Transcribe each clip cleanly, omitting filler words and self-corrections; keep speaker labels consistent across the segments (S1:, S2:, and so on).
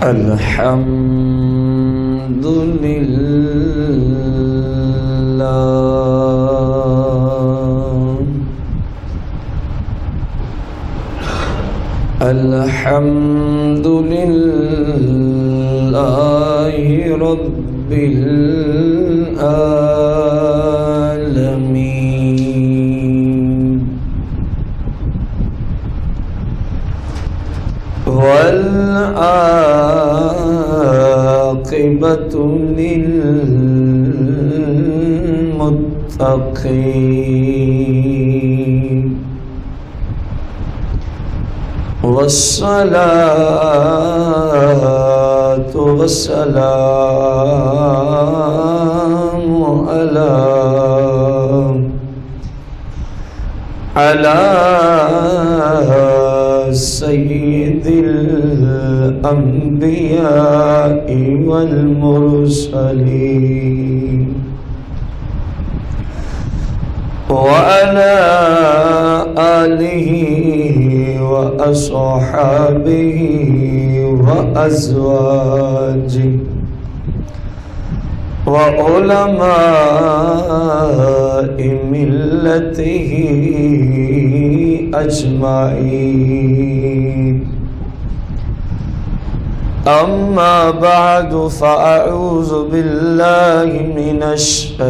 S1: الحمد لله الحمد لله رب العالمين والعاقبة للمتقين والصلاة والسلام على سيد الأنبياء والمرسلين وعلى آله وأصحابه وأزواجه وعلماء ملته أجمعين أما بعد فأعوذ بالله من الشيطان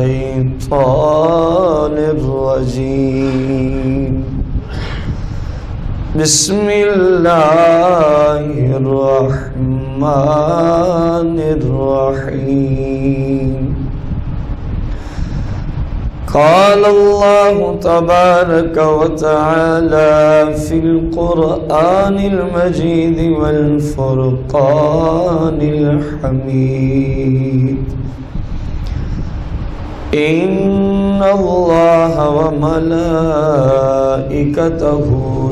S1: الرجيم بسم الله الرحمن الرحيم قال الله تبارك وتعالى في القرآن المجيد والفرقان الحميد إن الله وملائكته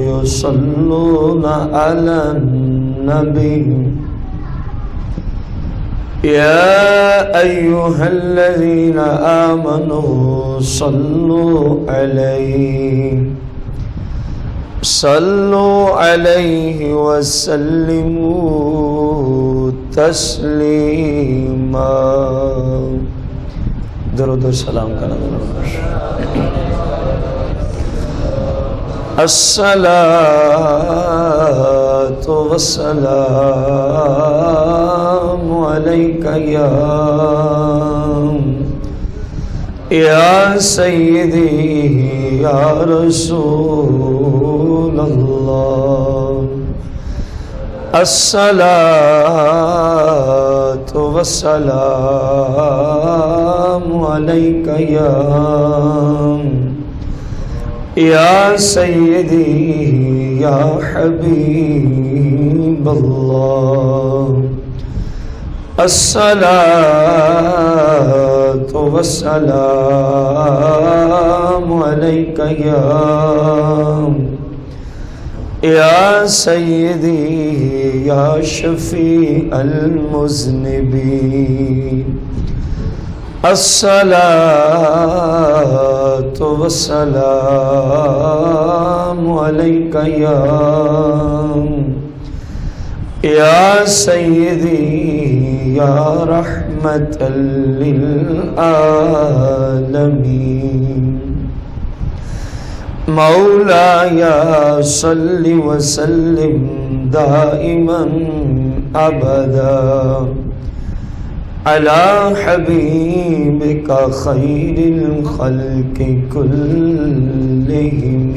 S1: يصلون على النبي يا أيها الذين آمنوا صلوا عليه وسلموا تسليما درود و سلام کرنا الصلاة والسلام عليك يا سيدي يا رسول الله الصلاة والسلام عليك يا سيدي يا حبيب الله الصلاة والسلام عليك يا سيدي يا شفيع المذنبين الصلاة والسلام عليك يا سيدي يا رحمة للعالمين مولاي صل وسلم دائما أبدا على حبيبك خير الخلق كلهم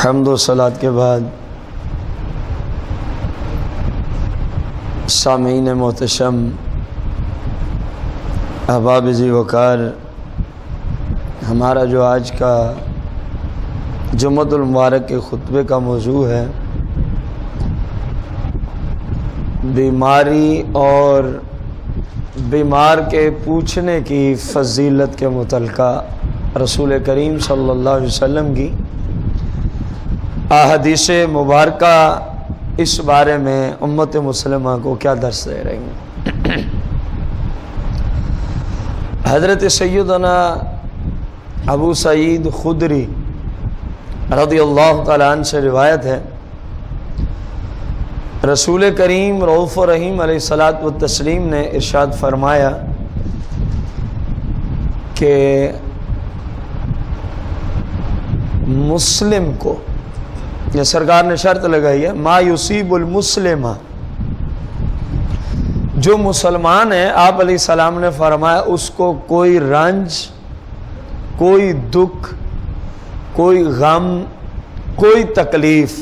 S1: حمد و صلات کے بعد سامعین محتشم، احباب ذی وقار، ہمارا جو آج کا جمعۃ المبارک کے خطبے کا موضوع ہے بیماری اور بیمار کے پوچھنے کی فضیلت کے متعلقہ رسول کریم صلی اللہ علیہ وسلم کی احادیث مبارکہ اس بارے میں امت مسلمہ کو کیا درس دے رہی ہیں؟ حضرت سیدنا ابو سعید خدری رضی اللہ تعالیٰ عنہ سے روایت ہے، رسول کریم رؤوف الرحیم علیہ الصلاۃ والتسلیم نے ارشاد فرمایا کہ مسلم کو، یہ سرکار نے شرط لگائی ہے، ما یصیب المسلمہ، جو مسلمان ہے آپ علیہ السلام نے فرمایا اس کو کوئی رنج، کوئی دکھ، کوئی غم، کوئی تکلیف،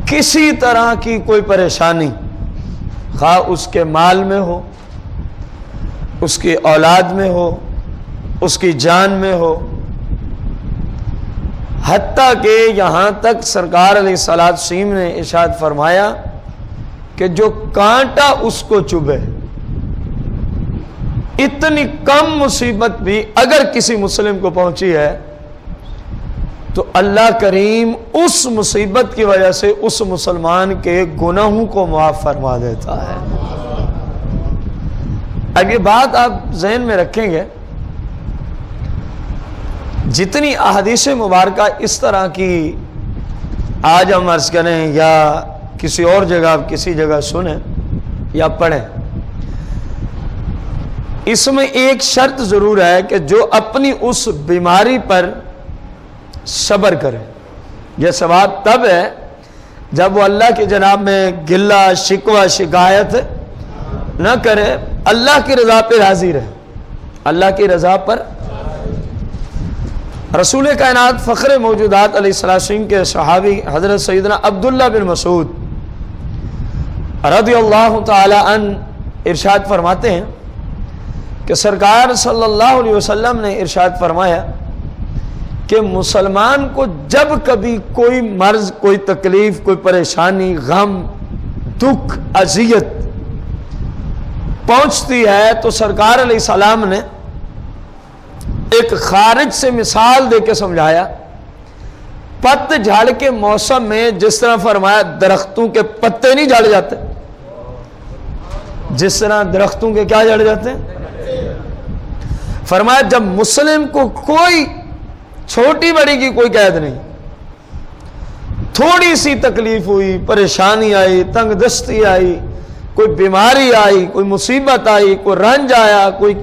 S1: کسی طرح کی کوئی پریشانی، خواہ اس کے مال میں ہو، اس کی اولاد میں ہو، اس کی جان میں ہو، حتیٰ کہ یہاں تک سرکار علیہ السلام نے ارشاد فرمایا کہ جو کانٹا اس کو چبھے، اتنی کم مصیبت بھی اگر کسی مسلم کو پہنچی ہے تو اللہ کریم اس مصیبت کی وجہ سے اس مسلمان کے گناہوں کو معاف فرما دیتا ہے۔ اب یہ بات آپ ذہن میں رکھیں گے، جتنی احادیث مبارکہ اس طرح کی آج ہم عرض کریں یا کسی اور جگہ کسی جگہ سنیں یا پڑھیں، اس میں ایک شرط ضرور ہے کہ جو اپنی اس بیماری پر صبر کرے۔ یہ ثواب تب ہے جب وہ اللہ کی جناب میں گلہ شکوہ شکایت نہ کرے، اللہ کی رضا پہ راضی رہے، اللہ کی رضا پر۔ رسول کائنات فخر موجودات علیہ السلام کے صحابی حضرت سیدنا عبداللہ بن مسعود رضی اللہ تعالی عنہ ارشاد فرماتے ہیں کہ سرکار صلی اللہ علیہ وسلم نے ارشاد فرمایا کہ مسلمان کو جب کبھی کوئی مرض، کوئی تکلیف، کوئی پریشانی، غم، دکھ، اذیت پہنچتی ہے تو سرکار علیہ السلام نے ایک خارج سے مثال دے کے سمجھایا، پت جھڑ کے موسم میں جس طرح فرمایا درختوں کے پتے نہیں جھڑ جاتے، جس طرح درختوں کے کیا جھڑ جاتے ہیں، فرمایا جب مسلم کو کوئی چھوٹی بڑی کی کوئی قید نہیں، تھوڑی سی تکلیف ہوئی، پریشانی آئی، تنگ دستی آئی، کوئی بیماری آئی، کوئی مصیبت آئی، کوئی رنج آیا، کوئی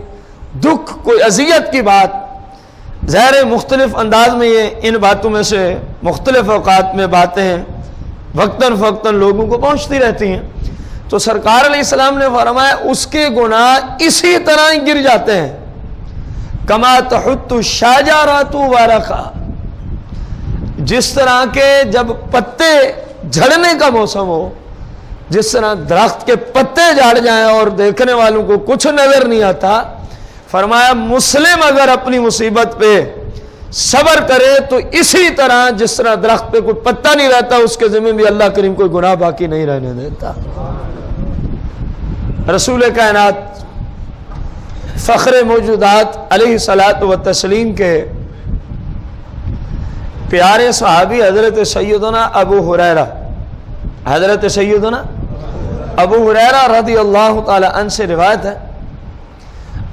S1: دکھ، کوئی اذیت کی بات، ظاہر مختلف انداز میں یہ ان باتوں میں سے مختلف اوقات میں باتیں وقتاً فوقتاً لوگوں کو پہنچتی رہتی ہیں، تو سرکار علیہ السلام نے فرمایا اس کے گناہ اسی طرح ہی گر جاتے ہیں، کما تحط الشجرۃ ورقا، جس طرح کے جب پتے جھڑنے کا موسم ہو، جس طرح درخت کے پتے جھڑ جائیں اور دیکھنے والوں کو کچھ نظر نہیں آتا، فرمایا مسلم اگر اپنی مصیبت پہ صبر کرے تو اسی طرح جس طرح درخت پہ کوئی پتا نہیں رہتا اس کے ذمہ بھی اللہ کریم کوئی گناہ باقی نہیں رہنے دیتا۔ رسول کائنات فخر موجودات علیہ الصلاۃ والتسلیم کے پیارے صحابی حضرت سیدنا ابو ہریرہ، حضرت سیدنا ابو ہریرہ رضی اللہ تعالی عنہ سے روایت ہے،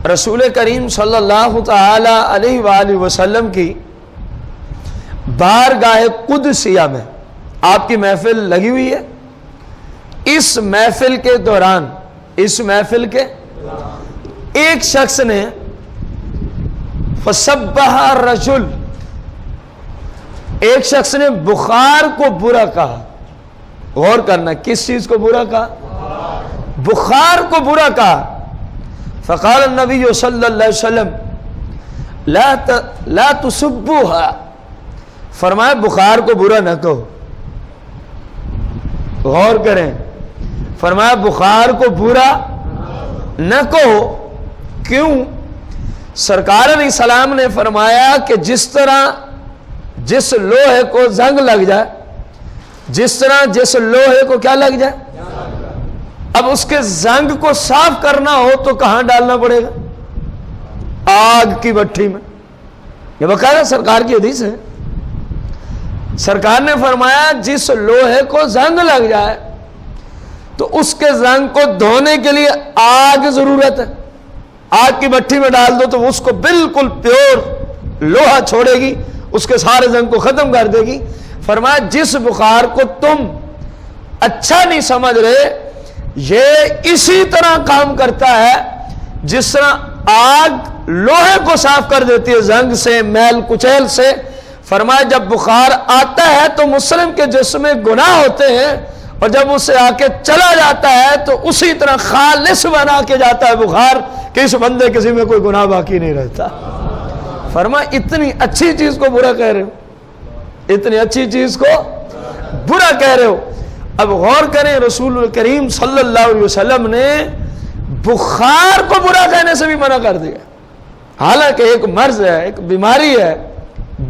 S1: رسول کریم صلی اللہ تعالی علیہ وآلہ وسلم کی بارگاہ قدسیہ میں آپ کی محفل لگی ہوئی ہے، اس محفل کے دوران، اس محفل کے ایک شخص نے فسبح الرجل، ایک شخص نے بخار کو برا کہا، غور کرنا کس چیز کو برا کہا، بخار کو برا کہا، فقال النبی صلی اللہ علیہ وسلم لا تسبوها، فرمایا بخار کو برا نہ کہو، غور کریں، فرمایا بخار کو برا نہ کہو، کیوں؟ سرکار علیہ السلام نے فرمایا کہ جس طرح جس لوہے کو زنگ لگ جائے، جس طرح جس لوہے کو کیا لگ جائے، اب اس کے زنگ کو صاف کرنا ہو تو کہاں ڈالنا پڑے گا؟ آگ کی بھٹی میں، یہ باقاعدہ سرکار کی حدیث ہے، سرکار نے فرمایا جس لوہے کو زنگ لگ جائے تو اس کے زنگ کو دھونے کے لیے آگ ضرورت ہے، آگ کی بھٹی میں ڈال دو تو اس کو بالکل پیور لوہا چھوڑے گی، اس کے سارے زنگ کو ختم کر دے گی۔ فرمایا جس بخار کو تم اچھا نہیں سمجھ رہے یہ اسی طرح کام کرتا ہے جس طرح آگ لوہے کو صاف کر دیتی ہے زنگ سے، میل کچیل سے۔ فرمایا جب بخار آتا ہے تو مسلم کے جسم میں گناہ ہوتے ہیں، اور جب اسے آ کے چلا جاتا ہے تو اسی طرح خالص بنا کے جاتا ہے بخار کہ اس بندے کسی میں کوئی گناہ باقی نہیں رہتا۔ فرمایا اتنی اچھی چیز کو برا کہہ رہے ہو، اتنی اچھی چیز کو برا کہہ رہے ہو۔ اب غور کریں، رسول کریم صلی اللہ علیہ وسلم نے بخار کو برا کہنے سے بھی منع کر دیا، حالانکہ ایک مرض ہے، ایک بیماری ہے،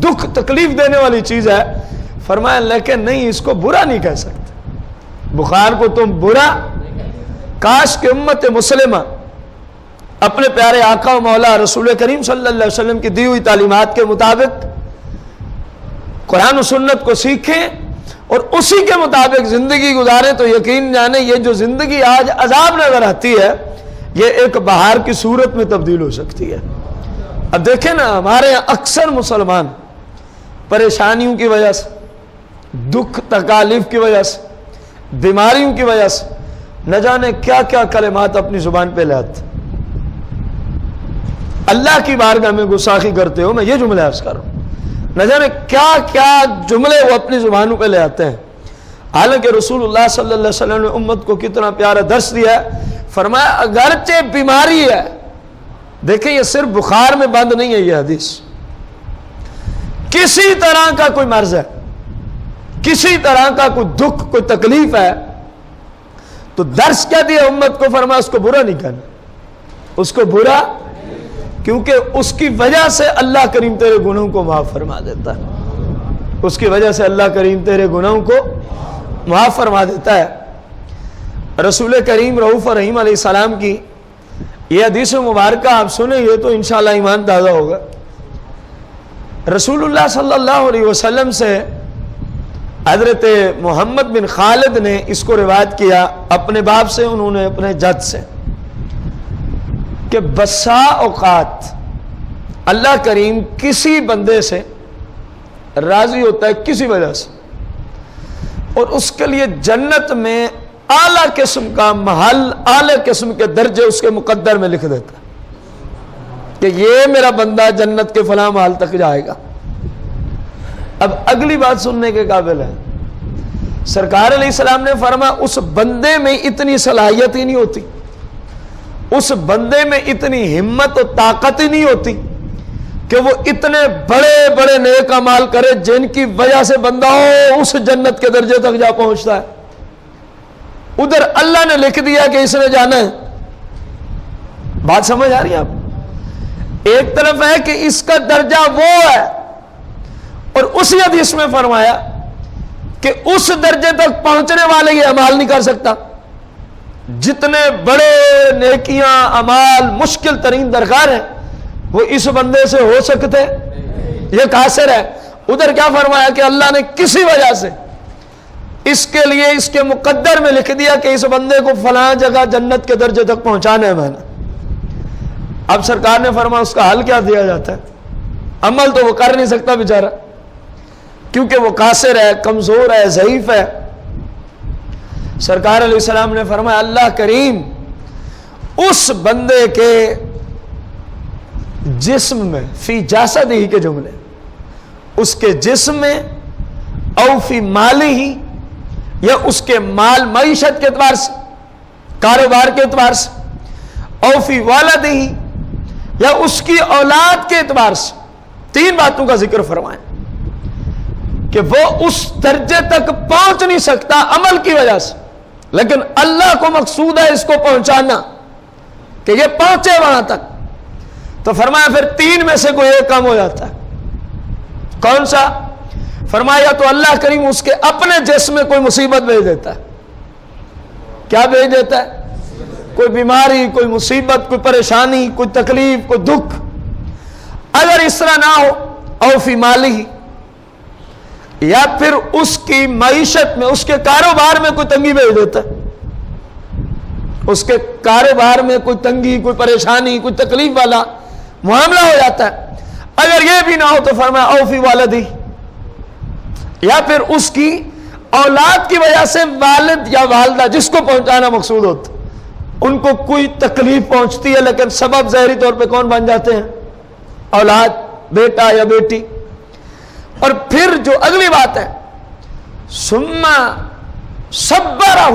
S1: دکھ تکلیف دینے والی چیز ہے۔ فرمایا لیکن نہیں، اس کو برا نہیں کہہ سکتے، بخار کو تم برا۔ کاش کہ امت مسلمہ اپنے پیارے آقا و مولا رسول کریم صلی اللہ علیہ وسلم کی دی ہوئی تعلیمات کے مطابق قرآن و سنت کو سیکھیں اور اسی کے مطابق زندگی گزاریں، تو یقین جانیں یہ جو زندگی آج عذاب نظر آتی ہے یہ ایک بہار کی صورت میں تبدیل ہو سکتی ہے۔ اب دیکھیں نا، ہمارے یہاں اکثر مسلمان پریشانیوں کی وجہ سے، دکھ تکالیف کی وجہ سے، بیماریوں کی وجہ سے نہ جانے کیا کیا کلمات اپنی زبان پہ لاتے، اللہ کی بارگاہ میں گستاخی کرتے ہو، میں یہ جملے عرض کر رہا ہوں، نہ جانے کیا کیا جملے وہ اپنی زبانوں پہ لے آتے ہیں، حالانکہ رسول اللہ صلی اللہ علیہ وسلم نے امت کو کتنا پیارا درس دیا ہے۔ فرمایا اگرچہ بیماری ہے، دیکھیں یہ صرف بخار میں بند نہیں ہے، یہ حدیث کسی طرح کا کوئی مرض ہے، کسی طرح کا کوئی دکھ کوئی تکلیف ہے تو درس کیا دیا امت کو؟ فرمایا اس کو برا نہیں کہنا، اس کو برا، کیونکہ اس کی وجہ سے اللہ کریم تیرے گناہوں کو معاف فرما دیتا ہے، اس کی وجہ سے اللہ کریم تیرے گناہوں کو معاف فرما دیتا ہے۔ رسول کریم رؤوف رحیم علیہ السلام کی یہ حدیث مبارکہ آپ سنیں گے تو انشاءاللہ ایمان تازہ ہوگا۔ رسول اللہ صلی اللہ علیہ وسلم سے حضرت محمد بن خالد نے اس کو روایت کیا اپنے باپ سے، انہوں نے اپنے جد سے، کہ بسا اوقات اللہ کریم کسی بندے سے راضی ہوتا ہے کسی وجہ سے، اور اس کے لیے جنت میں اعلیٰ قسم کا محل، اعلیٰ قسم کے درجے اس کے مقدر میں لکھ دیتا ہے کہ یہ میرا بندہ جنت کے فلاں محل تک جائے گا۔ اب اگلی بات سننے کے قابل ہے، سرکار علیہ السلام نے فرمایا اس بندے میں اتنی صلاحیت ہی نہیں ہوتی، اس بندے میں اتنی ہمت و طاقت ہی نہیں ہوتی کہ وہ اتنے بڑے بڑے نیک اعمال کرے جن کی وجہ سے بندہ اس جنت کے درجے تک جا پہنچتا ہے۔ ادھر اللہ نے لکھ دیا کہ اس نے جانا ہے۔ بات سمجھ آ رہی ہے آپ؟ ایک طرف ہے کہ اس کا درجہ وہ ہے، اور اسی حدیث میں فرمایا کہ اس درجے تک پہنچنے والے یہ اعمال نہیں کر سکتا، جتنے بڑے نیکیاں اعمال مشکل ترین درکار ہیں وہ اس بندے سے ہو سکتے، یہ قاصر ہے۔ ادھر کیا فرمایا کہ اللہ نے کسی وجہ سے اس کے لیے اس کے مقدر میں لکھ دیا کہ اس بندے کو فلاں جگہ جنت کے درجے تک پہنچانا ہے میں نے۔ اب سرکار نے فرمایا اس کا حل کیا دیا جاتا ہے؟ عمل تو وہ کر نہیں سکتا بیچارہ، کیونکہ وہ قاصر ہے، کمزور ہے، ضعیف ہے۔ سرکار علیہ السلام نے فرمایا اللہ کریم اس بندے کے جسم میں، فی جاسد ہی کے جملے، اس کے جسم میں، او فی مالی ہی، یا اس کے مال معیشت کے اعتبار سے، کاروبار کے اعتبار سے، او فی والد ہی، یا اس کی اولاد کے اعتبار سے، تین باتوں کا ذکر فرمائیں کہ وہ اس درجے تک پہنچ نہیں سکتا عمل کی وجہ سے، لیکن اللہ کو مقصود ہے اس کو پہنچانا کہ یہ پہنچے وہاں تک، تو فرمایا پھر تین میں سے کوئی ایک کام ہو جاتا ہے۔ کون سا؟ فرمایا تو اللہ کریم اس کے اپنے جسم میں کوئی مصیبت بھیج دیتا ہے۔ کیا بھیج دیتا ہے؟ کوئی بیماری، کوئی مصیبت، کوئی پریشانی، کوئی تکلیف، کوئی دکھ۔ اگر اس طرح نہ ہو، او فی مالی ہی، یا پھر اس کی معیشت میں، اس کے کاروبار میں کوئی تنگی بھیج دیتا ہے، اس کے کاروبار میں کوئی تنگی، کوئی پریشانی، کوئی تکلیف والا معاملہ ہو جاتا ہے۔ اگر یہ بھی نہ ہو تو فرمایا اوفی والدی، یا پھر اس کی اولاد کی وجہ سے والد یا والدہ جس کو پہنچانا مقصود ہوتا ان کو کوئی تکلیف پہنچتی ہے، لیکن سبب ظاہری طور پہ کون بن جاتے ہیں؟ اولاد، بیٹا یا بیٹی۔ اور پھر جو اگلی بات ہے ثم صبرہ،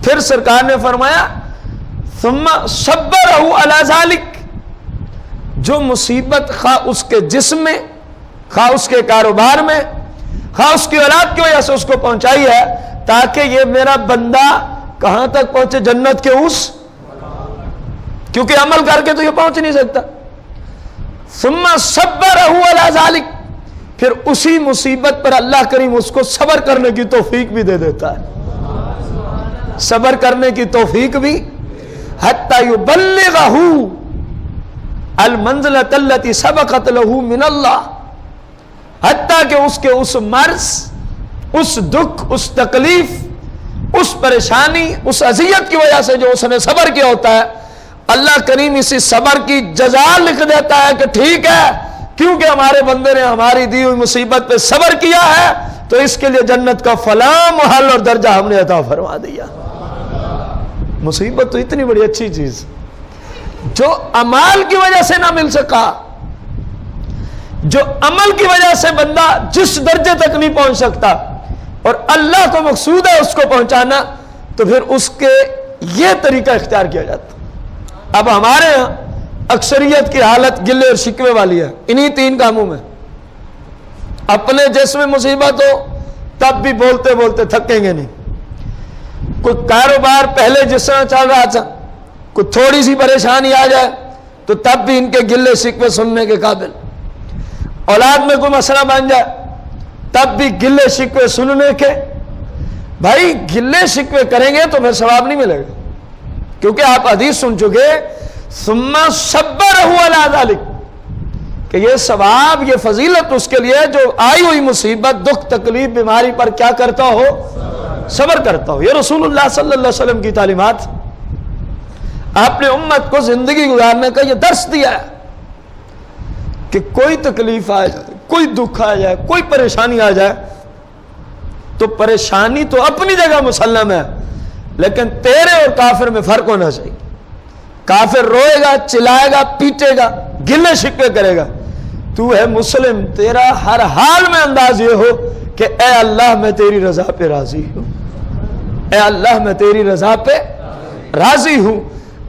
S1: پھر سرکار نے فرمایا ثم صبرہ علی ذلک، جو مصیبت خواہ اس کے جسم میں، خواہ اس کے کاروبار میں، خواہ اس کی اولاد کی وجہ سے اس کو پہنچائی ہے، تاکہ یہ میرا بندہ کہاں تک پہنچے؟ جنت کے اس، کیونکہ عمل کر کے تو یہ پہنچ نہیں سکتا۔ ثم صبرہ علی ذلک، پھر اسی مصیبت پر اللہ کریم اس کو صبر کرنے کی توفیق بھی دے دیتا ہے، صبر کرنے کی توفیق بھی، حتی یبلغہ المنزلۃ التي سبقت له من اللہ، حتیٰ کہ اس کے اس مرض، اس دکھ، اس تکلیف، اس پریشانی، اس اذیت کی وجہ سے جو اس نے صبر کیا ہوتا ہے، اللہ کریم اسی صبر کی جزا لکھ دیتا ہے کہ ٹھیک ہے، کیونکہ ہمارے بندے نے ہماری دی ہوئی مصیبت پہ صبر کیا ہے تو اس کے لیے جنت کا فلاں محل اور درجہ ہم نے عطا فرما دیا۔ مصیبت تو اتنی بڑی اچھی چیز جو عمال کی وجہ سے نہ مل سکا، جو عمل کی وجہ سے بندہ جس درجے تک نہیں پہنچ سکتا اور اللہ کو مقصود ہے اس کو پہنچانا، تو پھر اس کے یہ طریقہ اختیار کیا جاتا۔ اب ہمارے ہاں اکثریت کی حالت گلے اور شکوے والی ہے انہی تین کاموں میں۔ اپنے جسم میں مصیبت ہو تب بھی بولتے بولتے تھکیں گے نہیں، کوئی کاروبار پہلے جس طرح چل رہا تھا کوئی تھوڑی سی پریشانی آ جائے تو تب بھی ان کے گلے شکوے سننے کے قابل، اولاد میں کوئی مسئلہ بن جائے تب بھی گلے شکوے سننے کے۔ بھائی گلے شکوے کریں گے تو پھر ثواب نہیں ملے گا، کیونکہ آپ حدیث سن چکے ثم صبرہ علی ذلک، کہ یہ ثواب، یہ فضیلت اس کے لیے جو آئی ہوئی مصیبت، دکھ، تکلیف، بیماری پر کیا کرتا ہو؟ صبر کرتا ہو۔ یہ رسول اللہ صلی اللہ علیہ وسلم کی تعلیمات، آپ نے امت کو زندگی گزارنے کا یہ درس دیا ہے کہ کوئی تکلیف آ جائے، کوئی دکھ آ جائے، کوئی پریشانی آ جائے تو پریشانی تو اپنی جگہ مسلم ہے، لیکن تیرے اور کافر میں فرق ہونا چاہیے۔ کافر روئے گا، چلائے گا، پیٹے گا، گلے شکوے کرے گا، تو ہے مسلم، تیرا ہر حال میں انداز یہ ہو کہ اے اللہ میں تیری رضا پہ راضی ہوں، اے اللہ میں تیری رضا پہ راضی ہوں۔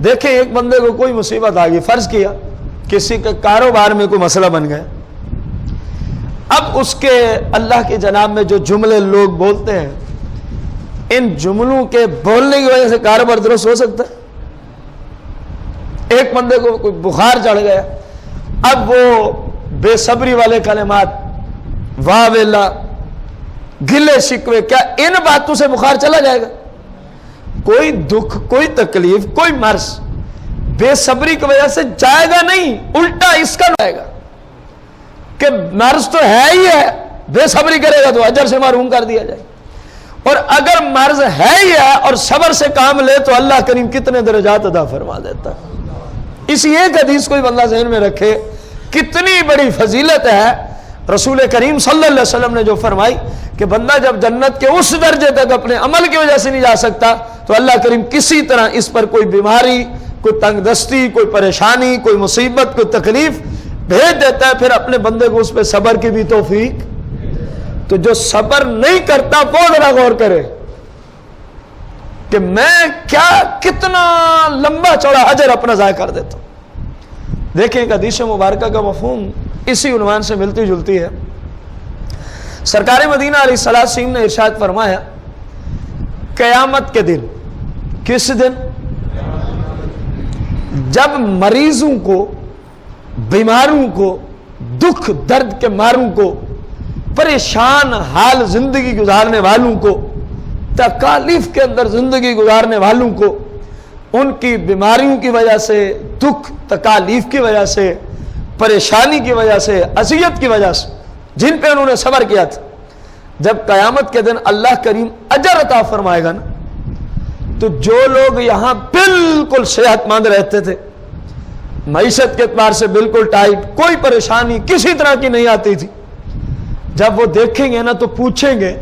S1: دیکھیں ایک بندے کو کوئی مصیبت آ گئی، فرض کیا کسی کے کاروبار میں کوئی مسئلہ بن گیا، اب اس کے اللہ کے جناب میں جو جملے لوگ بولتے ہیں، ان جملوں کے بولنے کی وجہ سے کاروبار درست ہو سکتا ہے؟ ایک بندے کو کوئی بخار چڑھ گیا، اب وہ بے صبری والے کلمات، واہ ویلا، گلے شکوے، کیا ان باتوں سے بخار چلا جائے گا؟ کوئی دکھ، کوئی تکلیف، کوئی مرض بے صبری کی وجہ سے جائے گا نہیں، الٹا اس کا جائے گا کہ مرض تو ہے ہی ہے، بے صبری کرے گا تو اجر سے محروم کر دیا جائے، اور اگر مرض ہے ہی ہے اور صبر سے کام لے تو اللہ کریم کتنے درجات عطا فرما دیتا ہے۔ اسی ایک حدیث کو بندہ ذہن میں رکھے، کتنی بڑی فضیلت ہے رسول کریم صلی اللہ علیہ وسلم نے جو فرمائی کہ بندہ جب جنت کے اس درجے تک اپنے عمل کی وجہ سے نہیں جا سکتا تو اللہ کریم کسی طرح اس پر کوئی بیماری، کوئی تنگ دستی، کوئی پریشانی، کوئی مصیبت، کوئی تکلیف بھیج دیتا ہے، پھر اپنے بندے کو اس پہ صبر کی بھی توفیق۔ تو جو صبر نہیں کرتا وہ ذرا غور کرے کہ میں کتنا لمبا چوڑا اجر اپنا ضائع کر دیتا ہوں۔ دیکھیں ایک حدیث مبارکہ کا مفہوم اسی عنوان سے ملتی جلتی ہے۔ سرکار مدینہ علیہ السلام نے ارشاد فرمایا، قیامت کے دن، کس دن؟ جب مریضوں کو، بیماروں کو، دکھ درد کے ماروں کو، پریشان حال زندگی گزارنے والوں کو، تکالیف کے اندر زندگی گزارنے والوں کو، ان کی بیماریوں کی وجہ سے، دکھ تکالیف کی وجہ سے، پریشانی کی وجہ سے، اذیت کی وجہ سے جن پہ انہوں نے صبر کیا تھا. جب قیامت کے دن اللہ کریم اجر عطا فرمائے گا نا, تو جو لوگ یہاں بالکل صحت مند رہتے تھے, معیشت کے اعتبار سے بالکل ٹائٹ, کوئی پریشانی کسی طرح کی نہیں آتی تھی, جب وہ دیکھیں گے نا تو پوچھیں گے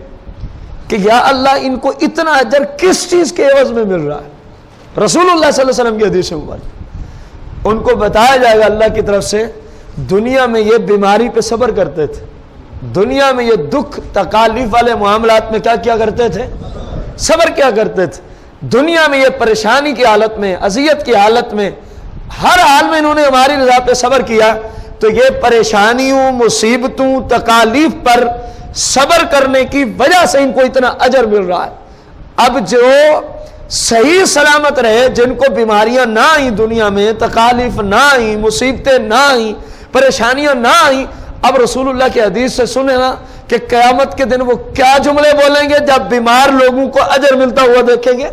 S1: کہ یا اللہ ان کو اتنا اجر کس چیز کے عوض میں مل رہا ہے. رسول اللہ صلی اللہ علیہ وسلم کی حدیث مبارک, ان کو بتایا جائے گا اللہ کی طرف سے, دنیا میں یہ بیماری پہ صبر کرتے تھے, دنیا میں یہ دکھ تکالیف والے معاملات میں کیا کرتے تھے, صبر کیا کرتے تھے. دنیا میں یہ پریشانی کی حالت میں, اذیت کی حالت میں, ہر حال میں انہوں نے ہماری رضا پہ صبر کیا, تو یہ پریشانیوں, مصیبتوں, تکالیف پر صبر کرنے کی وجہ سے ان کو اتنا اجر مل رہا ہے. اب جو صحیح سلامت رہے, جن کو بیماریاں نہ آئیں, دنیا میں تکالیف نہ آئیں, مصیبتیں نہ آئیں, پریشانیاں نہ آئیں, اب رسول اللہ کی حدیث سے سنے نا کہ قیامت کے دن وہ کیا جملے بولیں گے جب بیمار لوگوں کو اجر ملتا ہوا دیکھیں گے.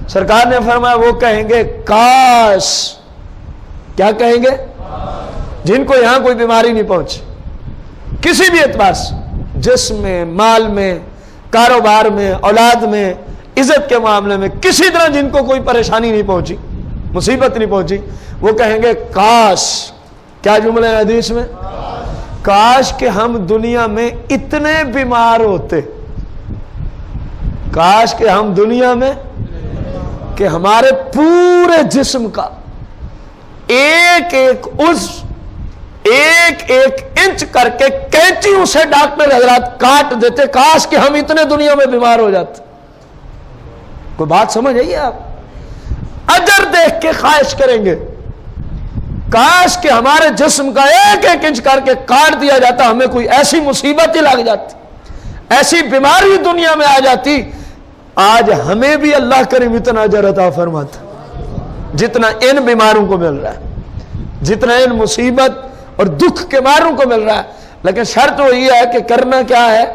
S1: سرکار نے فرمایا وہ کہیں گے کاش, کیا کہیں گے, جن کو یہاں کوئی بیماری نہیں پہنچی کسی بھی اعتبار سے, جسم میں, مال میں, کاروبار میں, اولاد میں, عزت کے معاملے میں, کسی طرح جن کو کوئی پریشانی نہیں پہنچی, مصیبت نہیں پہنچی, وہ کہیں گے کاش. کیا جملے ہیں حدیث میں, کاش کہ ہم دنیا میں اتنے بیمار ہوتے, کاش کہ ہم دنیا میں کہ ہمارے پورے جسم کا ایک ایک عضو, ایک ایک انچ کر کے کینچیوں سے ڈاکٹر حضرات کاٹ دیتے, کاش کہ ہم اتنے دنیا میں بیمار ہو جاتے. کوئی بات سمجھ آئیے آپ, اجر دیکھ کے خواہش کریں گے, کاش کہ ہمارے جسم کا ایک ایک انچ کر کے کاٹ دیا جاتا, ہمیں کوئی ایسی مصیبت ہی لگ جاتی, ایسی بیماری دنیا میں آ جاتی, آج ہمیں بھی اللہ کریم اتنا اجر عطا فرماتا جتنا ان بیماروں کو مل رہا ہے, جتنا ان مصیبت اور دکھ کے ماروں کو مل رہا ہے. لیکن شرط وہ یہ ہے کہ کرنا کیا ہے.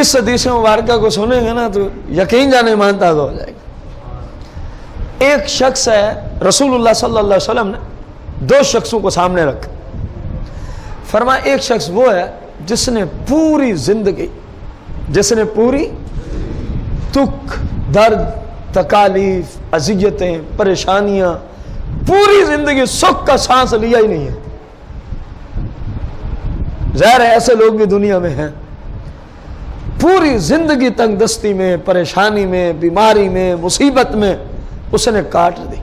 S1: اس حدیث مبارکہ کو سنیں گے نا تو یقین جانے مانتا ہو جائے گا. ایک شخص ہے, رسول اللہ صلی اللہ علیہ وسلم نے دو شخصوں کو سامنے رکھا, فرمایا ایک شخص وہ ہے جس نے پوری زندگی, جس نے پوری دکھ, درد, تکالیف, اذیتیں, پریشانیاں, پوری زندگی سکھ کا سانس لیا ہی نہیں ہے. ظاہر ہے ایسے لوگ بھی دنیا میں ہیں, پوری زندگی تنگ دستی میں, پریشانی میں, بیماری میں, مصیبت میں اس نے کاٹ دی.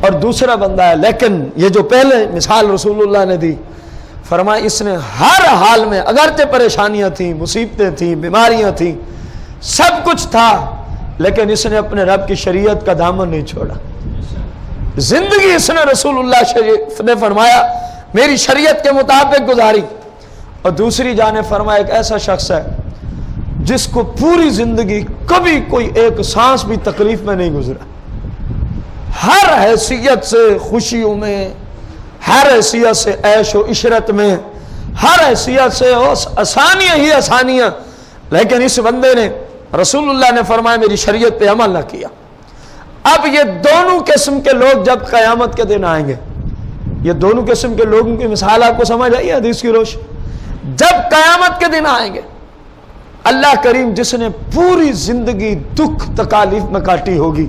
S1: اور دوسرا بندہ ہے, لیکن یہ جو پہلے مثال رسول اللہ نے دی, فرمایا اس نے ہر حال میں, اگرچہ پریشانیاں تھیں, مصیبتیں تھیں, بیماریاں تھیں, سب کچھ تھا, لیکن اس نے اپنے رب کی شریعت کا دامن نہیں چھوڑا. زندگی اس نے رسول اللہ شریف نے فرمایا میری شریعت کے مطابق گزاری. اور دوسری جانب فرمایا ایک ایسا شخص ہے جس کو پوری زندگی کبھی کوئی ایک سانس بھی تکلیف میں نہیں گزرا, ہر حیثیت سے خوشیوں میں, ہر حیثیت سے عیش و عشرت میں, ہر حیثیت سے آسانیاں ہی آسانیاں, لیکن اس بندے نے, رسول اللہ نے فرمایا میری شریعت پہ عمل نہ کیا. اب یہ دونوں قسم کے لوگ جب قیامت کے دن آئیں گے, یہ دونوں قسم کے لوگوں کی مثال آپ کو سمجھ آئی حدیث کی روشنی. جب قیامت کے دن آئیں گے, اللہ کریم جس نے پوری زندگی دکھ تکالیف میں کاٹی ہوگی,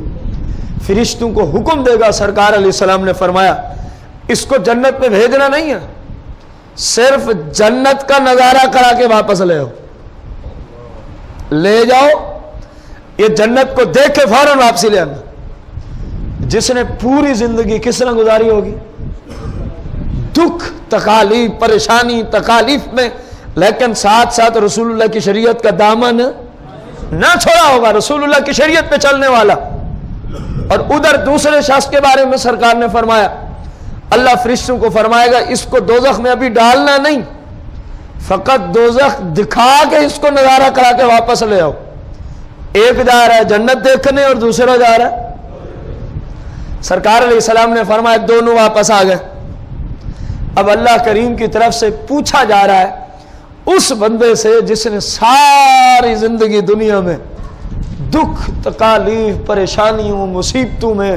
S1: فرشتوں کو حکم دے گا. سرکار علیہ السلام نے فرمایا اس کو جنت میں بھیجنا نہیں ہے, صرف جنت کا نظارہ کرا کے واپس لے آؤ, لے جاؤ, یہ جنت کو دیکھ کے فوراً واپسی لے آنا. جس نے پوری زندگی کس طرح گزاری ہوگی, دکھ, تکالیف, پریشانی, تکالیف میں, لیکن ساتھ ساتھ رسول اللہ کی شریعت کا دامن نہ چھوڑا ہوگا, رسول اللہ کی شریعت پہ چلنے والا. اور ادھر دوسرے شخص کے بارے میں سرکار نے فرمایا, اللہ فرشتوں کو فرمائے گا اس کو دوزخ میں ابھی ڈالنا نہیں, فقط دوزخ دکھا کے اس کو نظارہ کرا کے واپس لے آؤ. ایک جا رہا ہے جنت دیکھنے اور دوسرا جا رہا ہے. سرکار علیہ السلام نے فرمایا دونوں واپس آ گئے. اب اللہ کریم کی طرف سے پوچھا جا رہا ہے اس بندے سے جس نے ساری زندگی دنیا میں دکھ, تکالیف, پریشانیوں, مصیبتوں میں,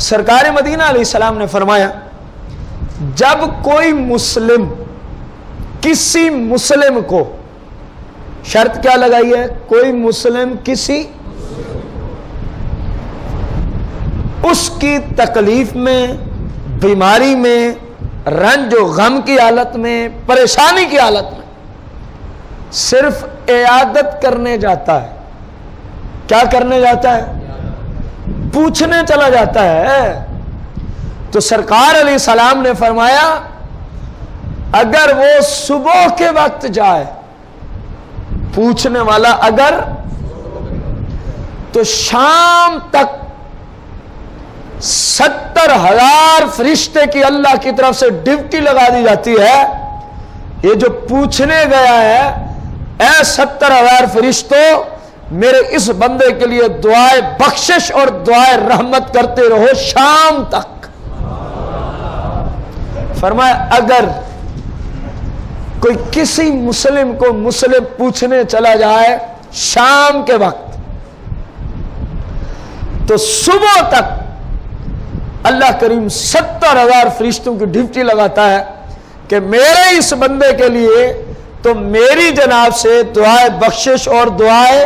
S1: سرکار مدینہ علیہ السلام نے فرمایا جب کوئی مسلم کسی مسلم کو، شرط کیا لگائی ہے؟ کوئی مسلم کسی اس کی تکلیف میں، بیماری میں، رنج و غم کی حالت میں، پریشانی کی حالت میں صرف عیادت کرنے جاتا ہے. کیا کرنے جاتا ہے؟ پوچھنے چلا جاتا ہے. تو سرکار علیہ السلام نے فرمایا اگر وہ صبح کے وقت جائے، پوچھنے والا اگر، تو شام تک 70,000 فرشتے کی اللہ کی طرف سے ڈیوٹی لگا دی جاتی ہے. یہ جو پوچھنے گیا ہے، اے 70,000 فرشتوں میرے اس بندے کے لیے دعائے بخشش اور دعائے رحمت کرتے رہو شام تک. فرمایا اگر کوئی کسی مسلم کو مسلم پوچھنے چلا جائے شام کے وقت، تو صبح تک اللہ کریم 70,000 فرشتوں کی ڈیوٹی لگاتا ہے کہ میرے اس بندے کے لیے تو میری جناب سے دعائے بخشش اور دعائے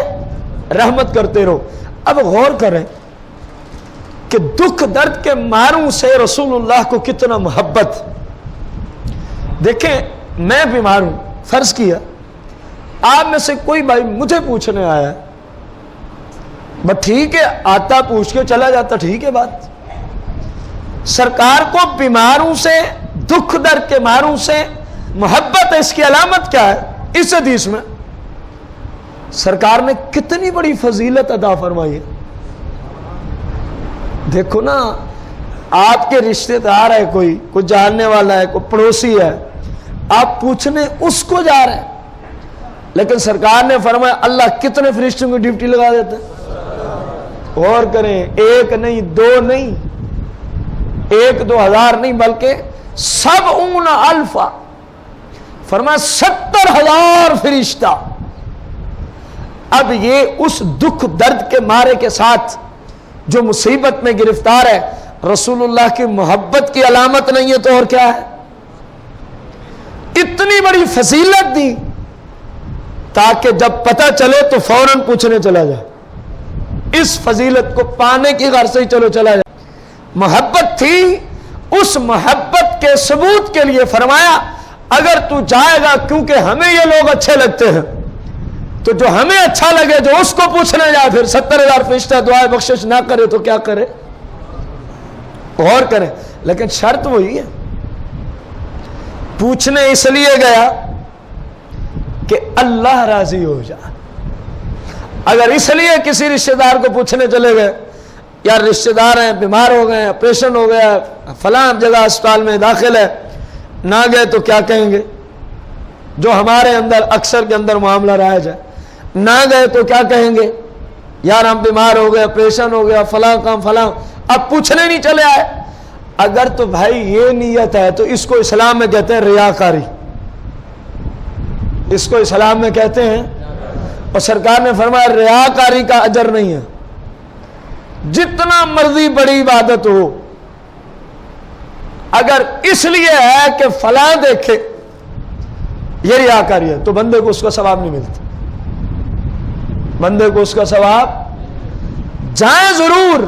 S1: رحمت کرتے رہو. اب غور کریں کہ دکھ درد کے ماروں سے رسول اللہ کو کتنا محبت. دیکھیں میں بیمار ہوں، فرض کیا آپ میں سے کوئی بھائی مجھے پوچھنے آیا ہے، بس ٹھیک ہے، آتا پوچھ کے چلا جاتا، ٹھیک ہے بات. سرکار کو بیماروں سے، دکھ درد کے ماروں سے محبت ہے. اس کی علامت کیا ہے؟ اس حدیث میں سرکار نے کتنی بڑی فضیلت ادا فرمائی ہے. دیکھو نا، آپ کے رشتے دار ہے، کوئی جاننے والا ہے، کوئی پڑوسی ہے، آپ پوچھنے اس کو جا رہے ہیں، لیکن سرکار نے فرمایا اللہ کتنے فرشتوں کی ڈیوٹی لگا دیتے ہیں. غور کریں، ایک نہیں، دو نہیں، 1-2 ہزار نہیں، بلکہ 70,000. فرمایا 70,000 فرشتہ. اب یہ اس دکھ درد کے مارے کے ساتھ جو مصیبت میں گرفتار ہے، رسول اللہ کی محبت کی علامت نہیں ہے تو اور کیا ہے؟ اتنی بڑی فضیلت دی تاکہ جب پتہ چلے تو فوراً پوچھنے چلا جائے. اس فضیلت کو پانے کی غرض سے ہی چلو چلا جائے. محبت تھی، اس محبت کے ثبوت کے لیے فرمایا اگر تو جائے گا، کیونکہ ہمیں یہ لوگ اچھے لگتے ہیں، تو جو ہمیں اچھا لگے جو اس کو پوچھنے جائے، پھر 70,000 فرشتہ دعائے بخشش نہ کرے تو کیا کرے؟ غور کریں. لیکن شرط وہی ہے، پوچھنے اس لیے گیا کہ اللہ راضی ہو جائے. اگر اس لیے کسی رشتہ دار کو پوچھنے چلے گئے، یار رشتہ دار ہیں، بیمار ہو گئے، آپریشن ہو گیا، فلاں جگہ اسپتال میں داخل ہے، نہ گئے تو کیا کہیں گے؟ جو ہمارے اندر اکثر کے اندر معاملہ رائج ہے، نہ گئے تو کیا کہیں گے؟ یار ہم بیمار ہو گئے، آپریشن ہو گیا، فلاں کام فلاں. اب پوچھنے نہیں چلے آئے. اگر تو بھائی یہ نیت ہے تو اس کو اسلام میں کہتے ہیں ریاکاری. اس کو اسلام میں کہتے ہیں، اور سرکار نے فرمایا ریاکاری کا اجر نہیں ہے. جتنا مرضی بڑی عبادت ہو، اگر اس لیے ہے کہ فلاں دیکھے، یہ ریاکاری ہے، تو بندے کو اس کا ثواب نہیں ملتا. بندے کو اس کا ثواب، جائیں ضرور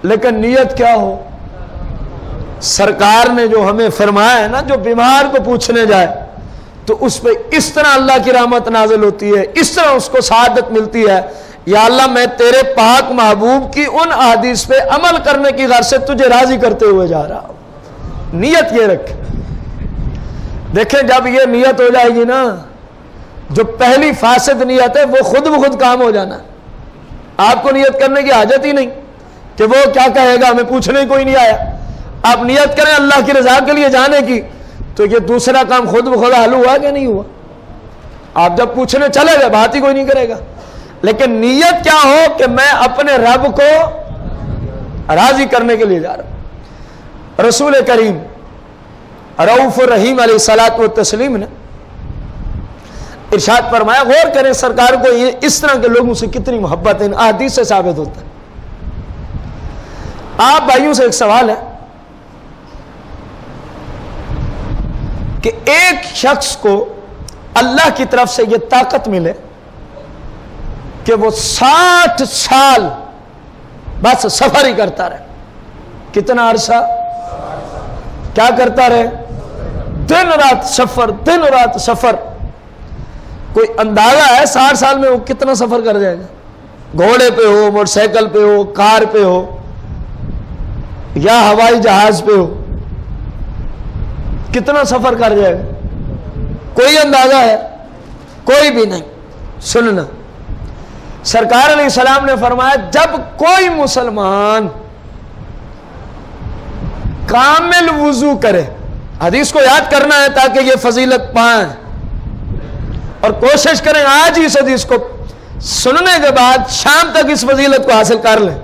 S1: لیکن نیت کیا ہو. سرکار نے جو ہمیں فرمایا ہے نا، جو بیمار کو پوچھنے جائے تو اس پہ اس طرح اللہ کی رحمت نازل ہوتی ہے، اس طرح اس کو سعادت ملتی ہے. یا اللہ میں تیرے پاک محبوب کی ان احادیث پہ عمل کرنے کی غرض سے تجھے راضی کرتے ہوئے جا رہا ہوں. نیت یہ رکھے. دیکھیں جب یہ نیت ہو جائے گی نا، جو پہلی فاسد نیت ہے وہ خود بخود کام ہو جانا. آپ کو نیت کرنے کی حاجت ہی نہیں کہ وہ کیا کہے گا، ہمیں پوچھنے کوئی نہیں آیا. آپ نیت کریں اللہ کی رضا کے لیے جانے کی، تو یہ دوسرا کام خود بخود حل ہوا کہ نہیں ہوا؟ آپ جب پوچھنے چلے گئے بات ہی کوئی نہیں کرے گا. لیکن نیت کیا ہو کہ میں اپنے رب کو راضی کرنے کے لیے جا رہا ہوں. رسول کریم رؤوف الرحیم علیہ الصلوۃ والتسلیم نے ارشاد فرمایا، غور کریں سرکار کو اس طرح کے لوگوں سے کتنی محبت ہے. احادیث سے ثابت ہوتا ہے آپ بھائیوں سے ایک سوال ہے کہ ایک شخص کو اللہ کی طرف سے یہ طاقت ملے کہ وہ 60 سال بس سفر ہی کرتا رہے. کتنا عرصہ کیا کرتا رہے؟ دن رات سفر، دن رات سفر. کوئی اندازہ ہے 60 سال میں وہ کتنا سفر کر جائے گا؟ گھوڑے پہ ہو، موٹر سائیکل پہ ہو، کار پہ ہو یا ہوائی جہاز پہ ہو، کتنا سفر کر جائے گا؟ کوئی اندازہ ہے؟ کوئی بھی نہیں. سننا، سرکار علیہ السلام نے فرمایا جب کوئی مسلمان کامل وضو کرے، حدیث کو یاد کرنا ہے تاکہ یہ فضیلت پائیں، اور کوشش کریں آج اس حدیث کو سننے کے بعد شام تک اس فضیلت کو حاصل کر لیں.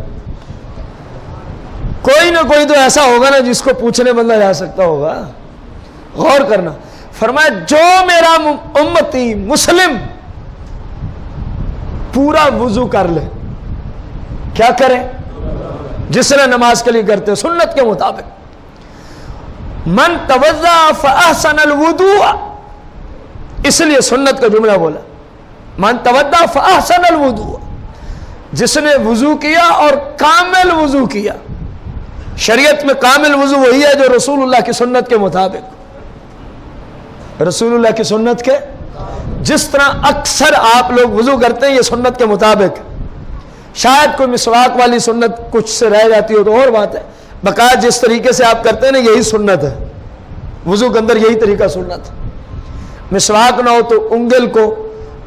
S1: کوئی نہ کوئی تو ایسا ہوگا نا جس کو پوچھنے بندہ جا سکتا ہوگا. غور کرنا، فرمایا جو میرا امتی مسلم پورا وضو کر لے، کیا کرے؟ جس طرح نماز کے لیے کرتے ہیں سنت کے مطابق. من توضأ فاحسن الوضوء، اس لیے سنت کا جملہ بولا، من توضأ فاحسن الوضوء، جس نے وضو کیا اور کامل وضو کیا. شریعت میں کامل وضو وہی ہے جو رسول اللہ کی سنت کے مطابق، رسول اللہ کی سنت کے جس طرح اکثر آپ لوگ وضو کرتے ہیں یہ سنت کے مطابق. شاید کوئی مسواک والی سنت کچھ سے رہ جاتی ہو تو اور بات ہے، بقا جس طریقے سے آپ کرتے ہیں نا یہی سنت ہے. وضو کے اندر یہی طریقہ سنت. مسواک نہ ہو تو انگل کو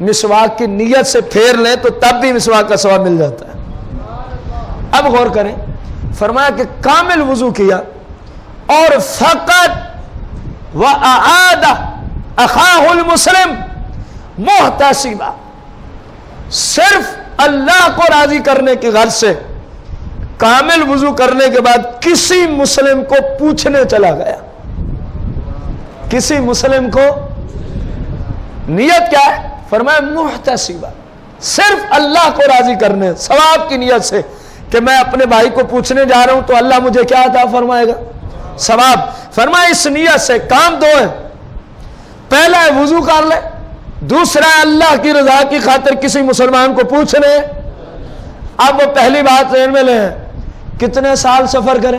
S1: مسواک کی نیت سے پھیر لیں تو تب بھی مسواک کا ثواب مل جاتا ہے. اب غور کریں، فرمایا کہ کامل وضو کیا اور فقط وَأَعَادَ أَخَاهُ الْمُسْلِمِ مُحْتَسِبًا، صرف اللہ کو راضی کرنے کی غرض سے کامل وضو کرنے کے بعد کسی مسلم کو پوچھنے چلا گیا. کسی مسلم کو نیت کیا ہے؟ فرمایا محتسبا، صرف اللہ کو راضی کرنے ثواب کی نیت سے کہ میں اپنے بھائی کو پوچھنے جا رہا ہوں تو اللہ مجھے کیا عطا فرمائے گا؟ ثواب. فرمایا اس نیت سے کام دو ہے، پہلا ہے وضو کر لے، دوسرا ہے اللہ کی رضا کی خاطر کسی مسلمان کو پوچھ لے. اب وہ پہلی بات ذہن میں لیں، کتنے سال سفر کرے؟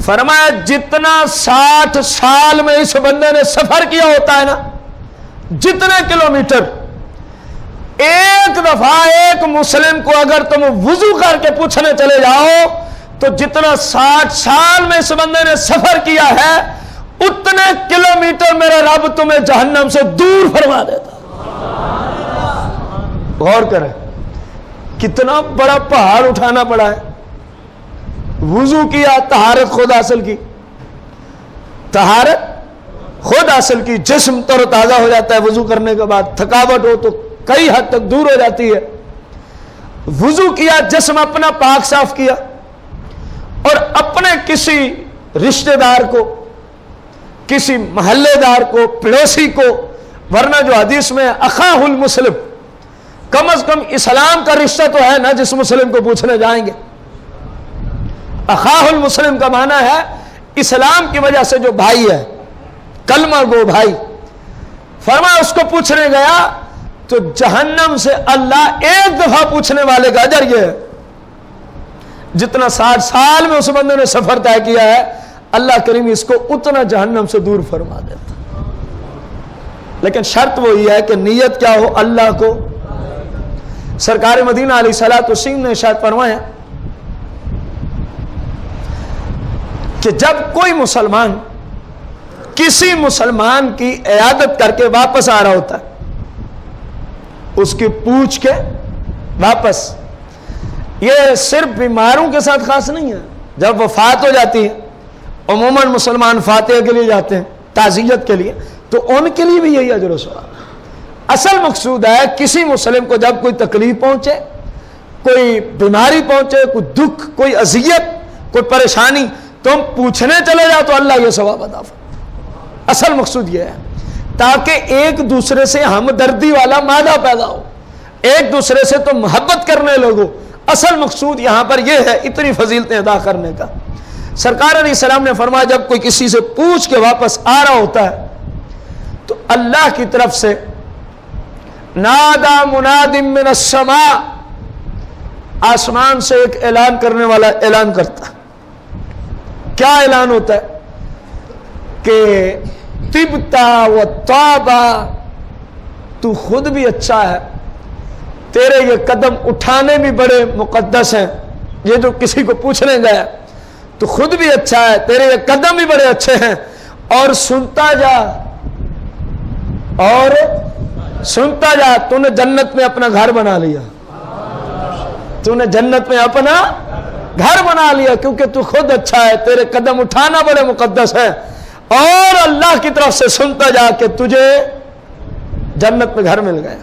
S1: فرمایا جتنا 60 سال میں اس بندے نے سفر کیا ہوتا ہے نا، جتنے کلومیٹر، ایک دفعہ ایک مسلم کو اگر تم وضو کر کے پوچھنے چلے جاؤ تو جتنا 60 سال میں اس بندے نے سفر کیا ہے اتنے کلومیٹر میرا رب تمہیں جہنم سے دور فرما دیتا. غور کریں کتنا بڑا پہاڑ اٹھانا پڑا ہے. وضو کیا، طہارت خود حاصل کی، طہارت خود حاصل کی، جسم تر و تازہ ہو جاتا ہے وضو کرنے کے بعد. تھکاوٹ ہو تو کئی حد تک دور ہو جاتی ہے. وضو کیا، جسم اپنا پاک صاف کیا اور اپنے کسی رشتہ دار کو، کسی محلے دار کو، پڑوسی کو، ورنہ جو حدیث میں اخاہ المسلم، کم از کم اسلام کا رشتہ تو ہے نا جس مسلم کو پوچھنے جائیں گے. اخاہ المسلم کا معنی ہے اسلام کی وجہ سے جو بھائی ہے، کلمہ گو بھائی. فرمایا اس کو پوچھنے گیا تو جہنم سے اللہ ایک دفعہ پوچھنے والے کا اجر یہ ہے جتنا 60 سال میں اس بندے نے سفر طے کیا ہے، اللہ کریم اس کو اتنا جہنم سے دور فرما دیتا. لیکن شرط وہی ہے کہ نیت کیا ہو؟ اللہ کو. سرکار مدینہ علیہ الصلوۃ والسلام نے ارشاد فرمایا کہ جب کوئی مسلمان کسی مسلمان کی عیادت کر کے واپس آ رہا ہوتا ہے، اس کی پوچھ کے واپس، یہ صرف بیماروں کے ساتھ خاص نہیں ہے. جب وفات ہو جاتی ہے عموماً مسلمان فاتحہ کے لیے جاتے ہیں، تعزیت کے لیے، تو ان کے لیے بھی یہی اجر و ثواب. اصل مقصود ہے کسی مسلم کو جب کوئی تکلیف پہنچے، کوئی بیماری پہنچے، کوئی دکھ، کوئی اذیت، کوئی پریشانی، تم پوچھنے چلے جاؤ تو اللہ یہ ثواب عطا فرمائے. اصل مقصود یہ ہے تاکہ ایک دوسرے سے ہمدردی والا مادہ پیدا ہو، ایک دوسرے سے تم محبت کرنے لگو، اصل مقصود یہاں پر یہ ہے اتنی فضیلتیں ادا کرنے کا۔ سرکار علیہ السلام نے فرمایا جب کوئی کسی سے پوچھ کے واپس آ رہا ہوتا ہے تو اللہ کی طرف سے نادا مناد من السماء، آسمان سے ایک اعلان کرنے والا اعلان کرتا ہے۔ کیا اعلان ہوتا ہے کہ طبتا و طابا، تو خود بھی اچھا ہے، تیرے یہ قدم اٹھانے بھی بڑے مقدس ہیں، یہ جو کسی کو پوچھنے گیا تو خود بھی اچھا ہے، تیرے یہ قدم بھی بڑے اچھے ہیں، اور سنتا جا اور سنتا جا، تو نے جنت میں اپنا گھر بنا لیا، تو نے جنت میں اپنا گھر بنا لیا، کیونکہ تو خود اچھا ہے، تیرے قدم اٹھانا بڑے مقدس ہے، اور اللہ کی طرف سے سنتا جا کہ تجھے جنت میں گھر مل گیا۔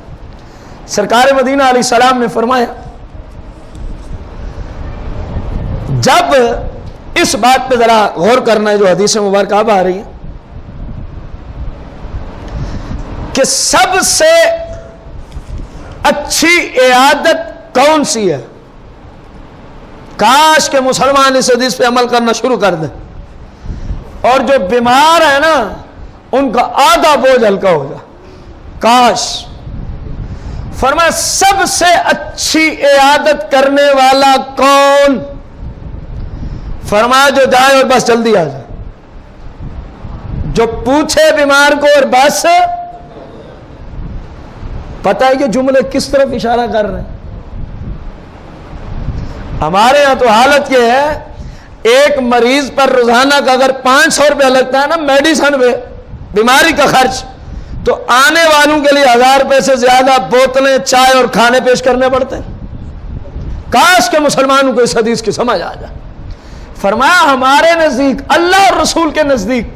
S1: سرکار مدینہ علیہ السلام نے فرمایا جب اس بات پہ ذرا غور کرنا ہے جو حدیث مبارکہ اب آ رہی ہے کہ سب سے اچھی عیادت کون سی ہے، کاش کہ مسلمان اس حدیث پہ عمل کرنا شروع کر دیں اور جو بیمار ہے نا ان کا آدھا بوجھ ہلکا ہو جائے، کاش۔ فرمایا سب سے اچھی عیادت کرنے والا کون؟ فرمایا جو جائے اور بس جلدی آ جائے، جو پوچھے بیمار کو اور بس۔ پتہ ہے کہ جملے کس طرف اشارہ کر رہے ہیں؟ ہمارے ہاں تو حالت یہ ہے ایک مریض پر روزانہ کا اگر 500 روپیہ لگتا ہے نا میڈیسن پہ، بیماری کا خرچ، تو آنے والوں کے لیے 1000 روپے سے زیادہ بوتلیں چائے اور کھانے پیش کرنے پڑتے ہیں۔ کاش کہ مسلمانوں کو اس حدیث کی سمجھ آ جائے۔ فرمایا ہمارے نزدیک، اللہ اور رسول کے نزدیک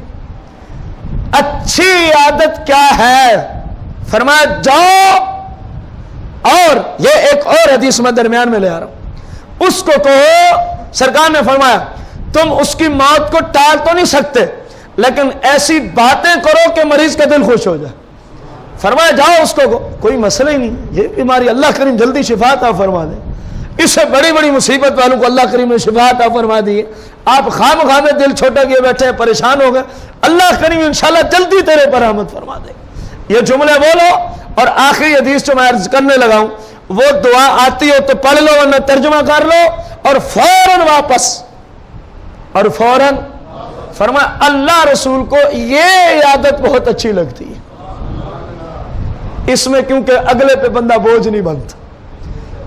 S1: اچھی عادت کیا ہے؟ فرمایا جاؤ، اور یہ ایک اور حدیث میں درمیان میں لے آ رہا ہوں، اس کو کہو، سرکار نے فرمایا تم اس کی موت کو ٹال تو نہیں سکتے لیکن ایسی باتیں کرو کہ مریض کا دل خوش ہو جائے۔ فرمایا جاؤ اس کو کوئی مسئلہ ہی نہیں، یہ بیماری اللہ کریم جلدی شفا عطا فرما دے، اس سے بڑی بڑی مصیبت والوں کو اللہ کریم نے شفا عطا فرما دی ہے، آپ خام خام دل چھوٹا کیے بیٹھے ہیں، پریشان ہو گئے، اللہ کریم انشاءاللہ جلدی تیرے پر رحمت فرما دے۔ یہ جملے بولو، اور آخری حدیث جو میں عرض کرنے لگا ہوں وہ دعا آتی ہو تو پڑھ لو ورنہ ترجمہ کر لو، اور فوراً واپس، اور فوراً فرمایا اللہ رسول کو یہ عادت بہت اچھی لگتی ہے، اس میں کیونکہ اگلے پہ بندہ بوجھ نہیں بنتا،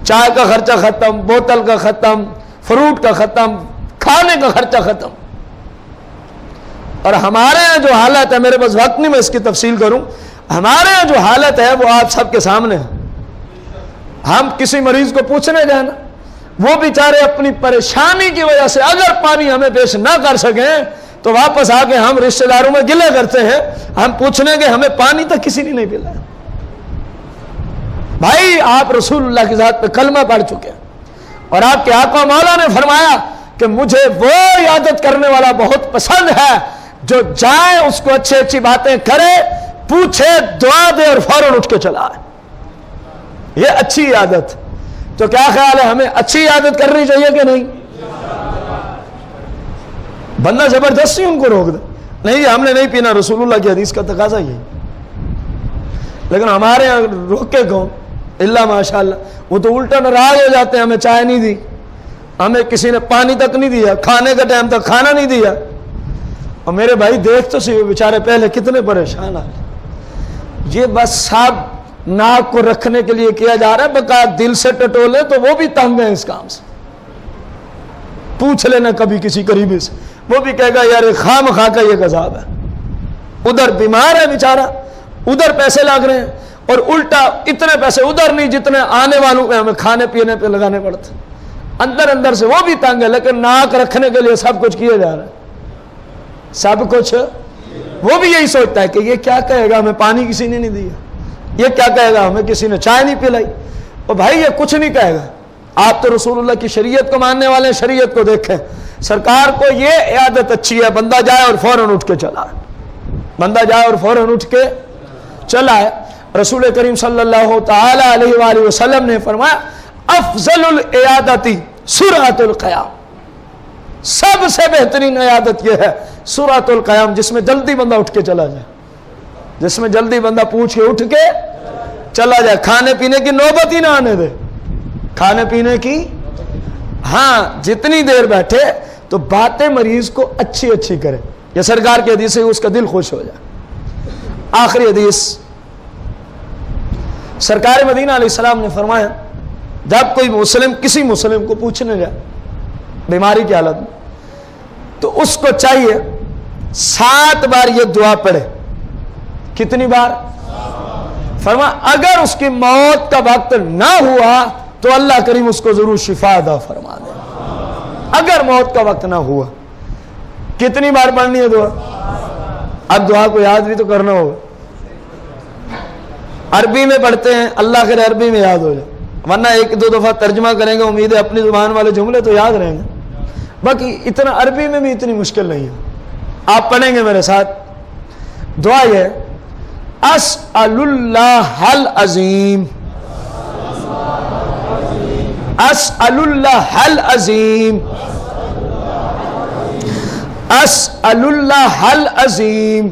S1: چائے کا خرچہ ختم، بوتل کا ختم، فروٹ کا ختم، کھانے کا خرچہ ختم۔ اور ہمارے یہاں جو حالت ہے، میرے پاس وقت نہیں میں اس کی تفصیل کروں، ہمارے یہاں جو حالت ہے وہ آپ سب کے سامنے ہے۔ ہم کسی مریض کو پوچھنے جائیں نا، وہ بیچارے اپنی پریشانی کی وجہ سے اگر پانی ہمیں پیش نہ کر سکیں تو واپس آ کے ہم رشتہ داروں میں گلے کرتے ہیں، ہم پوچھنے کہ ہمیں پانی تک کسی نے نہیں پلایا۔ بھائی آپ رسول اللہ کی ذات پہ کلمہ پڑھ چکے ہیں، اور آپ کے آقا مولا نے فرمایا کہ مجھے وہ عیادت کرنے والا بہت پسند ہے جو جائے اس کو اچھی اچھی باتیں کرے، پوچھے، دعا دے اور فوراً اٹھ کے چلا آئے۔ یہ اچھی عادت۔ تو کیا خیال ہے، ہمیں اچھی عادت کرنی چاہیے کہ نہیں؟ بندہ زبردستی ان کو روک دے، نہیں ہم نے نہیں پینا، رسول اللہ کی حدیث کا تقاضا یہی، لیکن ہمارے یہاں روک کے کون؟ اللہ ماشاء اللہ، وہ تو الٹا ناراض ہو جاتے ہیں، ہمیں چائے نہیں دی، ہمیں کسی نے پانی تک نہیں دیا، کھانے کا ٹائم تک کھانا نہیں دیا۔ اور میرے بھائی دیکھ تو سی بیچارے پہلے کتنے پریشان آئے، یہ بس صاحب ناک کو رکھنے کے لیے کیا جا رہا ہے، بقا دل سے ٹٹولے تو وہ بھی تنگ ہیں اس کام سے۔ پوچھ لینا کبھی کسی قریبی سے، وہ بھی کہے گا یار خام خواہ کا یہ عذاب ہے، ادھر بیمار ہے بیچارہ، ادھر پیسے لگ رہے ہیں، اور الٹا اتنے پیسے ادھر نہیں جتنے آنے والوں پہ ہمیں کھانے پینے پہ لگانے پڑتے، اندر اندر سے وہ بھی تنگ ہے، لیکن ناک رکھنے کے لیے سب کچھ کیا جا رہا ہے، سب کچھ۔ وہ بھی یہی سوچتا ہے کہ یہ کیا کہے گا، ہمیں پانی کسی نے نہیں دیا، یہ کیا کہے گا، ہمیں کسی نے چائے نہیں پلائی۔ اور بھائی یہ کچھ نہیں کہے گا، آپ تو رسول اللہ کی شریعت کو ماننے والے ہیں، شریعت کو دیکھیں، سرکار کو یہ عادت اچھی ہے، بندہ جائے اور فوراً اٹھ کے چلا ہے، بندہ جائے اور فوراً اٹھ کے چلا ہے۔ رسول کریم صلی اللہ تعالی علیہ وآلہ وسلم نے فرمایا افضل العیادتی سرعت القیام، سب سے بہترین عیادت یہ ہے سرعت القیام، جس میں جلدی بندہ اٹھ کے چلا جائے، جس میں جلدی بندہ پوچھ کے اٹھ کے چلا جائے، کھانے پینے کی نوبت ہی نہ آنے دے، کھانے پینے کی، ہاں جتنی دیر بیٹھے تو باتیں مریض کو اچھی اچھی کرے، یہ سرکار کی حدیث ہے، اس کا دل خوش ہو جائے۔ آخری حدیث، سرکار مدینہ علیہ السلام نے فرمایا جب کوئی مسلم کسی مسلم کو پوچھنے جائے بیماری کی حالت میں تو اس کو چاہیے 7 بار یہ دعا پڑھے۔ کتنی بار؟ فرما اگر اس کی موت کا وقت نہ ہوا تو اللہ کریم اس کو ضرور شفا عطا فرما دے، اگر موت کا وقت نہ ہوا۔ کتنی بار پڑھنی ہے دعا؟ اب دعا کو یاد بھی تو کرنا ہوگا، عربی میں پڑھتے ہیں، اللہ کرے عربی میں یاد ہو جائے، ورنہ 1-2 دفعہ ترجمہ کریں گے، امید ہے اپنی زبان والے جملے تو یاد رہیں گے، باقی اتنا عربی میں بھی اتنی مشکل نہیں ہے۔ آپ پڑھیں گے میرے ساتھ، دعا یہ ہے اسأل اللہ العظیم، اسأل اللہ العظیم، اسأل اللہ العظیم۔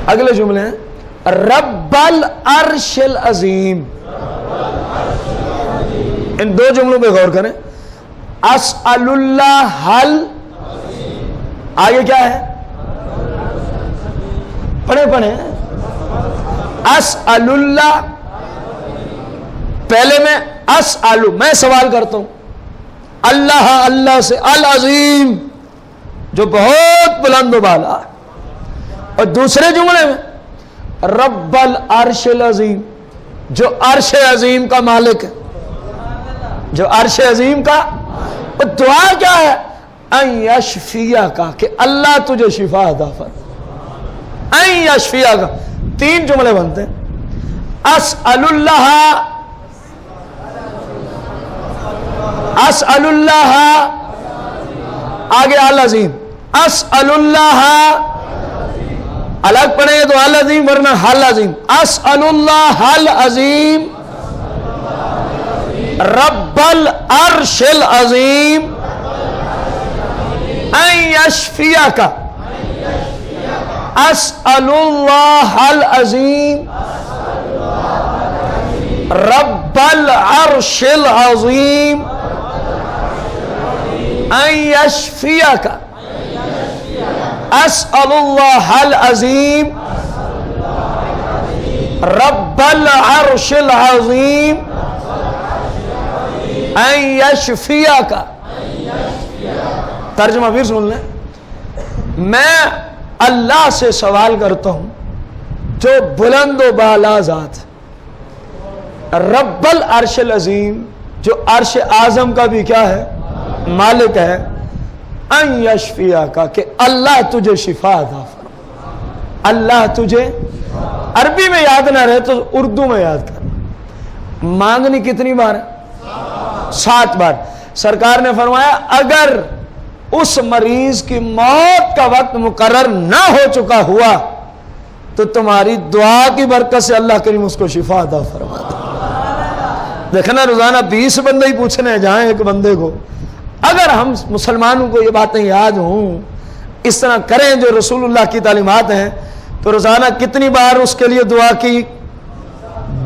S1: اگلے جملے ہیں رب العرش العظیم، ان 2 جملوں پہ غور کریں، اسأل اللہ آگے کیا ہے؟ پڑھیں اسأل اللہ، پہلے میں اسألو، میں سوال کرتا ہوں اللہ، اللہ سے، العظیم جو بہت بلند و بالا ہے، اور دوسرے جملے میں رب العرش العظیم جو عرش عظیم کا مالک ہے، جو عرش عظیم کا، اور دعا کیا ہے؟ ان یشفیک، کہ اللہ تجھے شفا عطا فرمائے، ان یشفیک۔ 3 جملے بنتے ہیں، اسأل اللہ، اسأل اللہ، آگے العظیم، اسأل اللہ، الگ پڑھیں تو العظیم ورنہ العظیم، اسأل اللہ العظیم رب العرش العظیم ان یشفیک، اسأل اللہ العظیم رب العرش العظیم ان یشفیک، اسأل اللہ العظیم رب العرش العظیم ان یشفیک۔ ترجمہ پھر سن لیں، میں اللہ سے سوال کرتا ہوں جو بلند و بالا ذات ہے، رب العرش العظیم جو عرش اعظم کا بھی کیا ہے؟ مالک ہے، ان یشفیک، کہ اللہ تجھے شفا عطا فرمائے، اللہ تجھے، عربی میں یاد نہ رہے تو اردو میں یاد کرنا۔ مانگنی کتنی بار ہے؟ 7 بار۔ سرکار نے فرمایا اگر اس مریض کی موت کا وقت مقرر نہ ہو چکا ہوا تو تمہاری دعا کی برکت سے اللہ کریم اس کو شفا عطا فرما دے۔ دیکھنا روزانہ 20 بندے ہی پوچھنے جائیں ایک بندے کو، اگر ہم مسلمانوں کو یہ باتیں یاد ہوں، اس طرح کریں جو رسول اللہ کی تعلیمات ہیں، تو روزانہ کتنی بار اس کے لیے دعا کی؟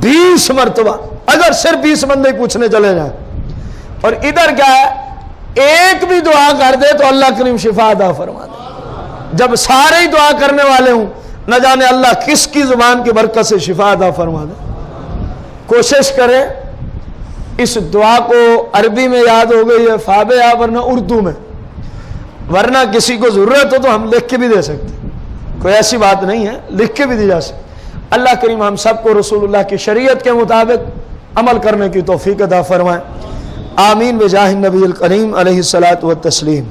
S1: 20 مرتبہ، اگر صرف 20 بندے ہی پوچھنے چلے جائیں۔ اور ادھر کیا ہے، ایک بھی دعا کر دے تو اللہ کریم شفا عطا فرما دے۔ جب سارے ہی دعا کرنے والے ہوں، نہ جانے اللہ کس کی زبان کی برکت سے شفا عطا فرما دے۔ کوشش کریں اس دعا کو، عربی میں یاد ہو گئی ہے فابے آپ، ورنہ اردو میں، ورنہ کسی کو ضرورت ہو تو ہم لکھ کے بھی دے سکتے، کوئی ایسی بات نہیں ہے، لکھ کے بھی دی جا سکتی۔ اللہ کریم ہم سب کو رسول اللہ کی شریعت کے مطابق عمل کرنے کی توفیق عطا فرمائے، آمین بجاہ النبی الکریم علیہ الصلاۃ والتسلیم۔